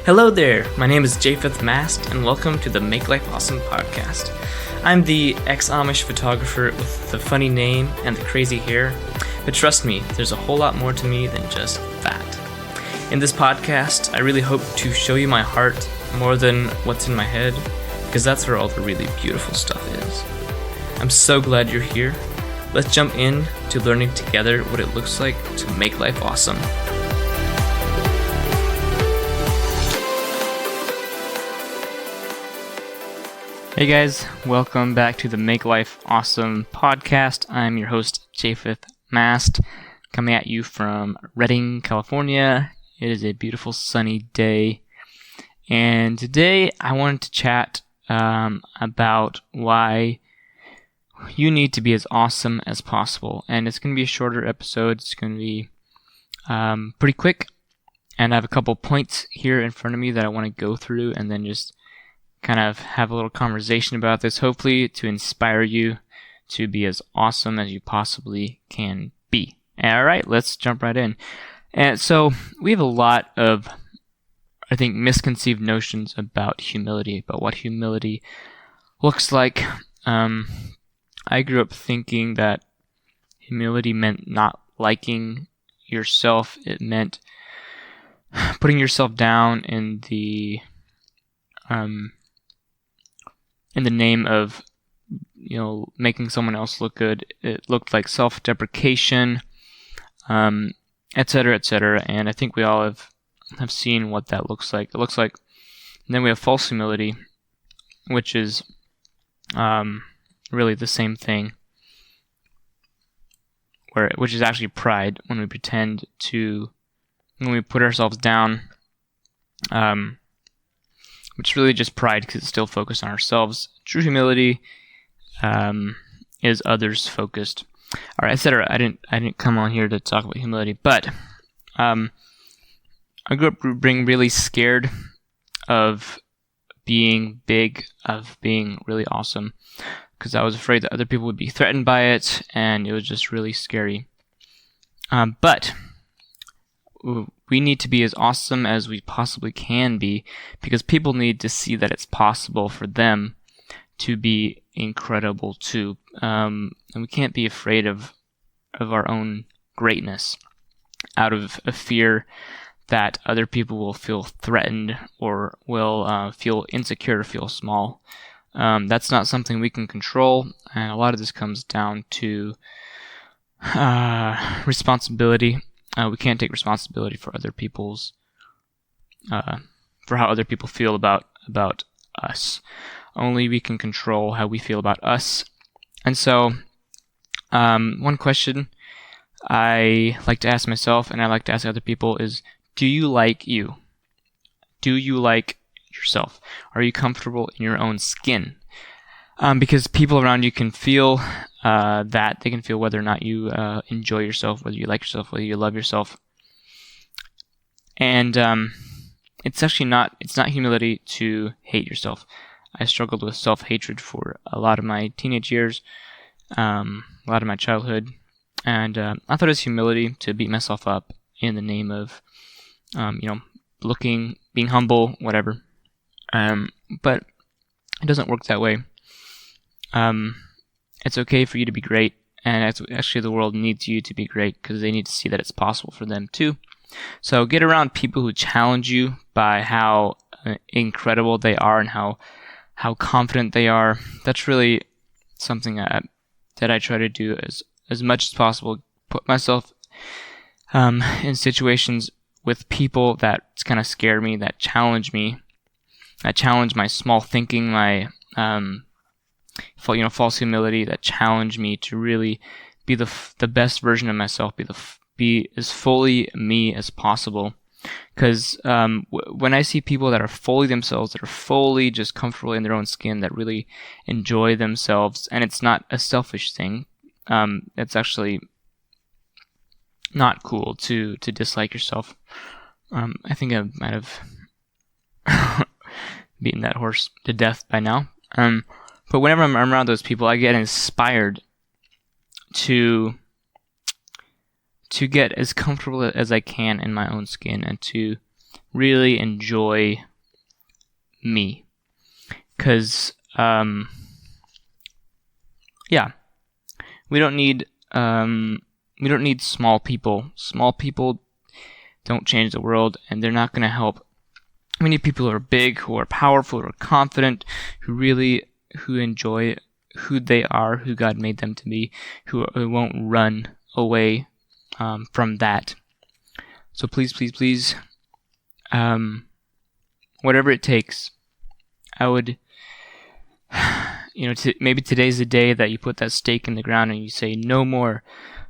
Hello there, my name is Japheth Mast, and welcome to the Make Life Awesome podcast. I'm the Ex-Amish photographer with the funny name and the crazy hair, but trust me, there's a whole lot more to me than just that. In this podcast, I really hope to show you my heart more than what's in my head, because that's where all the really beautiful stuff is. I'm so glad you're here. Let's jump in to learning together what it looks like to make life awesome. Hey guys, welcome back to the Make Life Awesome podcast. I'm your host, Japheth Mast, coming at you from Redding, California. It is a beautiful sunny day, and today I wanted to chat about why you need to be as awesome as possible. And it's going to be a shorter episode. It's going to be pretty quick, and I have a couple points here in front of me that I want to go through and then just kind of have a little conversation about this, hopefully to inspire you to be as awesome as you possibly can be. All right, let's jump right in. And so we have a lot of, I think, misconceived notions about humility, about what humility looks like. I grew up thinking that humility meant not liking yourself. It meant putting yourself down in the name of, making someone else look good. It looked like self-deprecation, et cetera, et cetera. And I think we all have seen what that looks like. It looks like, and then we have false humility, which is really the same thing, which is actually pride, when we put ourselves down, which is really just pride because it's still focused on ourselves. True humility is others focused. All right, etc. I didn't come on here to talk about humility, but I grew up being really scared of being big, of being really awesome, because I was afraid that other people would be threatened by it, and it was just really scary. But we need to be as awesome as we possibly can be, because people need to see that it's possible for them to be incredible too. And we can't be afraid of our own greatness out of a fear that other people will feel threatened or will feel insecure or feel small. That's not something we can control, and a lot of this comes down to responsibility. We can't take responsibility for other people's, for how other people feel about us. Only we can control how we feel about us. And so, one question I like to ask myself, and I like to ask other people, is: do you like you? Do you like yourself? Are you comfortable in your own skin? Because people around you can feel that. They can feel whether or not you enjoy yourself, whether you like yourself, whether you love yourself. And it's not humility to hate yourself. I struggled with self-hatred for a lot of my teenage years, a lot of my childhood, and I thought it was humility to beat myself up in the name of, being humble, whatever. But it doesn't work that way. It's okay for you to be great, and actually the world needs you to be great, because they need to see that it's possible for them too. So get around people who challenge you by how incredible they are and how confident they are. That's really something that I try to do as much as possible. Put myself in situations with people that kind of scare me, that challenge me, that challenge my small thinking, my false humility, that challenge me to really be the best version of myself, be as fully me as possible. Because when I see people that are fully themselves, that are fully just comfortable in their own skin, that really enjoy themselves, and it's not a selfish thing, it's actually not cool to dislike yourself. I think I might have beaten that horse to death by now. But whenever I'm around those people, I get inspired to get as comfortable as I can in my own skin, and to really enjoy me. Because, we don't need small people. Small people don't change the world, and they're not going to help. We need people who are big, who are powerful, who are confident, who enjoy who they are, who God made them to be, who won't run away from that. So please, whatever it takes, I would, maybe today's the day that you put that stake in the ground and you say, no more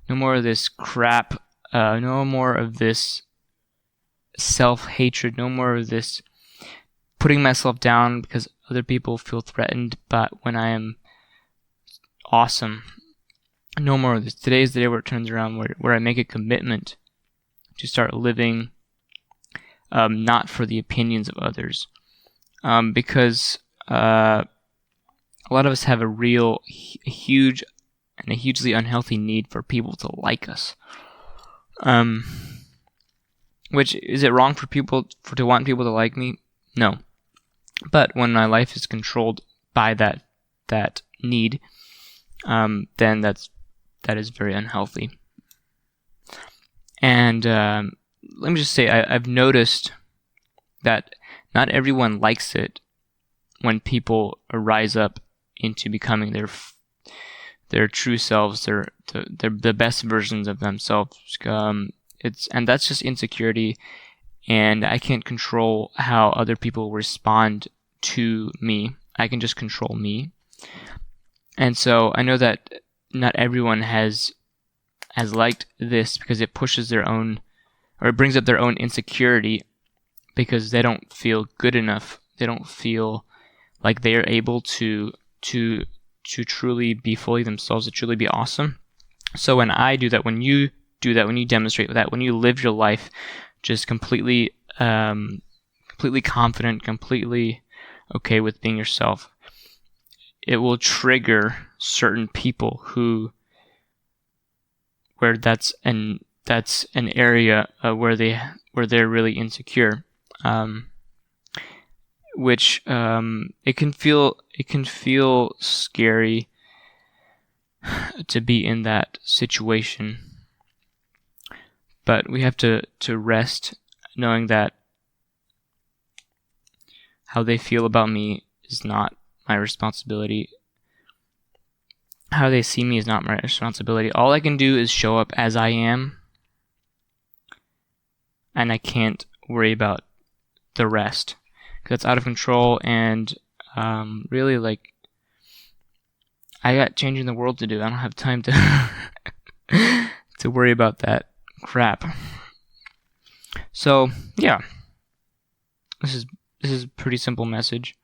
of this crap, no more of this self-hatred, no more of this putting myself down because other people feel threatened, but when I am awesome, no more of this. Today is the day where it turns around, where I make a commitment to start living not for the opinions of others, because a lot of us have a huge and a hugely unhealthy need for people to like us. Which, is it wrong for people to want people to like me? No. But when my life is controlled by that need, then that is very unhealthy. And let me just say, I've noticed that not everyone likes it when people rise up into becoming their true selves, the best versions of themselves. And that's just insecurity, and I can't control how other people respond to me. I can just control me. And so I know that not everyone has liked this because it pushes their own, or it brings up their own insecurity because they don't feel good enough. They don't feel like they are able to truly be fully themselves, to truly be awesome. So when I do that, when you do that, when you demonstrate that, when you live your life just completely confident, completely okay with being yourself, it will trigger certain people where that's an area where they're really insecure, which it can feel scary to be in that situation. But we have to rest knowing that how they feel about me is not my responsibility. How they see me is not my responsibility. All I can do is show up as I am, and I can't worry about the rest because it's out of control. And really, I got changing the world to do. I don't have time to to worry about that crap. So yeah, this is a pretty simple message,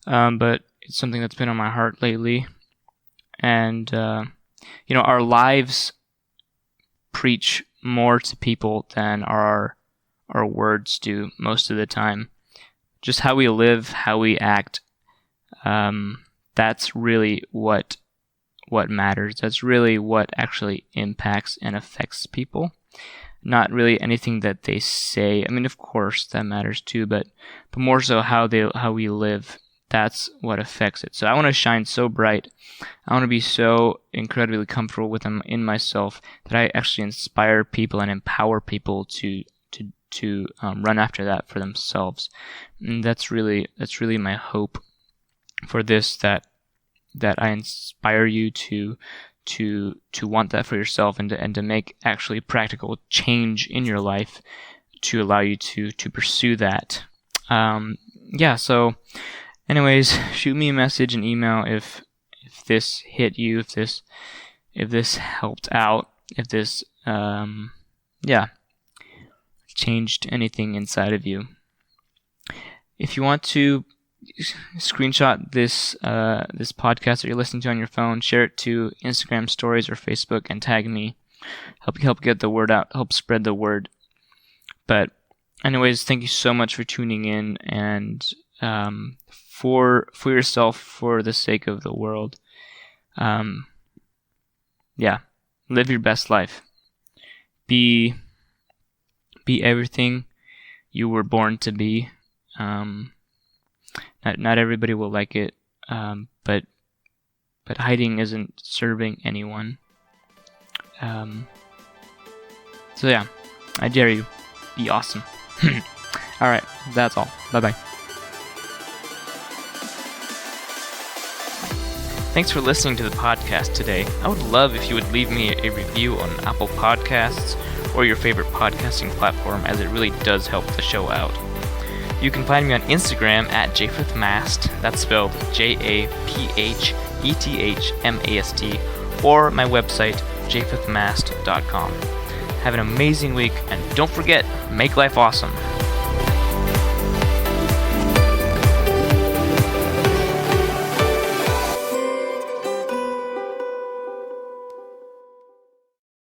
but it's something that's been on my heart lately. And our lives preach more to people than our words do most of the time. Just how we live, how we act, that's really what matters. That's really what actually impacts and affects people. Not really anything that they say. I mean, of course, that matters too, but more so how we live. That's what affects it. So I want to shine so bright. I want to be so incredibly comfortable in myself that I actually inspire people and empower people to run after that for themselves. And that's really my hope for this. That I inspire you to want that for yourself and to make actually practical change in your life to allow you to pursue that. So anyways, shoot me a message, an email if this hit you, if this helped out, if this changed anything inside of you. If you want to screenshot this podcast that you're listening to on your phone, share it to Instagram stories or Facebook and tag me. Help get the word out, help spread the word. But anyways, thank you so much for tuning in, and for yourself, for the sake of the world. Live your best life. Be everything you were born to be. Not everybody will like it, but hiding isn't serving anyone. So yeah, I dare you, be awesome. All right, that's all. Bye-bye. Thanks for listening to the podcast today. I would love if you would leave me a review on Apple Podcasts or your favorite podcasting platform, as it really does help the show out. You can find me on Instagram at Japheth Mast, that's spelled Japhethmast, or my website, japhethmast.com. Have an amazing week, and don't forget, make life awesome.